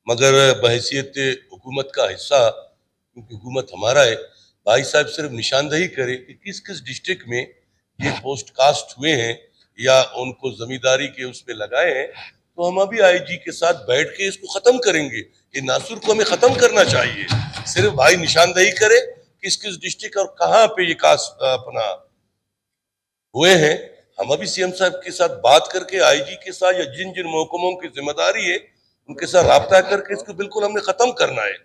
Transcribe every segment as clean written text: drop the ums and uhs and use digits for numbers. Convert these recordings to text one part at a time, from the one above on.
مگر بحیثیت حکومت کا حصہ، کیونکہ حکومت ہمارا ہے، بھائی صاحب صرف نشاندہی کرے کہ کس کس ڈسٹرکٹ میں یہ پوسٹ کاسٹ ہوئے ہیں یا ان کو زمینداری کے اس پہ لگائے ہیں، تو ہم ابھی آئی جی کے ساتھ بیٹھ کے اس کو ختم کریں گے. یہ ناصر کو ہمیں ختم کرنا چاہیے. صرف بھائی نشاندہی کرے کس کس ڈسٹرکٹ اور کہاں پہ یہ کاسٹ اپنا ہوئے ہیں. ہم ابھی سی ایم صاحب کے ساتھ بات کر کے آئی جی کے ساتھ یا جن جن محکموں کی ذمہ داری ہے ان کے ساتھ رابطہ کر کے اس کو بالکل ہم نے ختم کرنا ہے.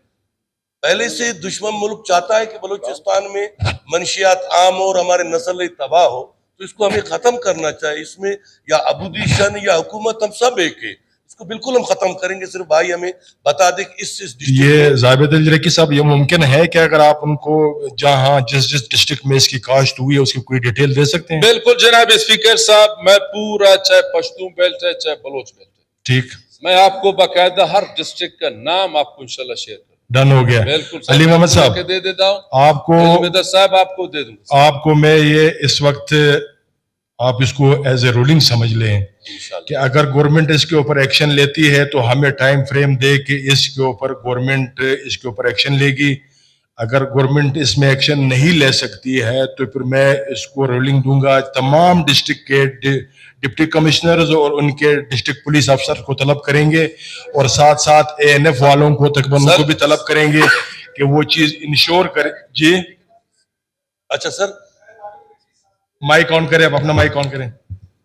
پہلے سے دشمن ملک چاہتا ہے کہ بلوچستان میں منشیات عام ہو اور ہمارے نسل تباہ ہو، تو اس کو ہمیں ختم کرنا چاہیے. اس میں یا ابودیشن یا حکومت ہم سب ایک ہے، اس کو بالکل ہم ختم کریں گے. صرف بھائی ہمیں بتا دے کہ اس یہ زابید الجرکی صاحب، یہ ممکن ہے کہ اگر آپ ان کو جہاں جس ڈسٹرکٹ میں اس کی کاشت ہوئی ہے اس کی کوئی ڈیٹیل دے سکتے ہیں؟ بالکل جناب اسپیکر صاحب، میں پورا چاہے پشتون بیلٹ ہے چاہے بلوچ بیلٹ ہے، ٹھیک، میں آپ کو باقاعدہ ہر ڈسٹرکٹ کا نام آپ کو انشاءاللہ شیئر کروں. ڈن ہو گیا. بالکل علی محمد صاحب دے دیتا ہوں، آپ کو مدر صاحب آپ کو دے دوں گا. آپ کو میں یہ اس وقت آپ اس کو ایز اے رولنگ سمجھ لیں کہ اگر گورنمنٹ اس کے اوپر ایکشن لیتی ہے تو ہمیں ٹائم فریم دے کہ اس کے اوپر گورنمنٹ اس کے اوپر ایکشن لے گی. اگر گورنمنٹ اس میں ایکشن نہیں لے سکتی ہے تو پھر میں اس کو رولنگ دوں گا. تمام ڈسٹرکٹ کے ڈپٹی کمشنرز اور ان کے ڈسٹرکٹ پولیس افسر کو طلب کریں گے اور ساتھ ساتھ اے این ایف والوں کو تقریباً کو بھی طلب کریں گے کہ وہ چیز انشور کرے. جی اچھا سر، مائک آن کریں، آپ اپنا مائک آن کریں.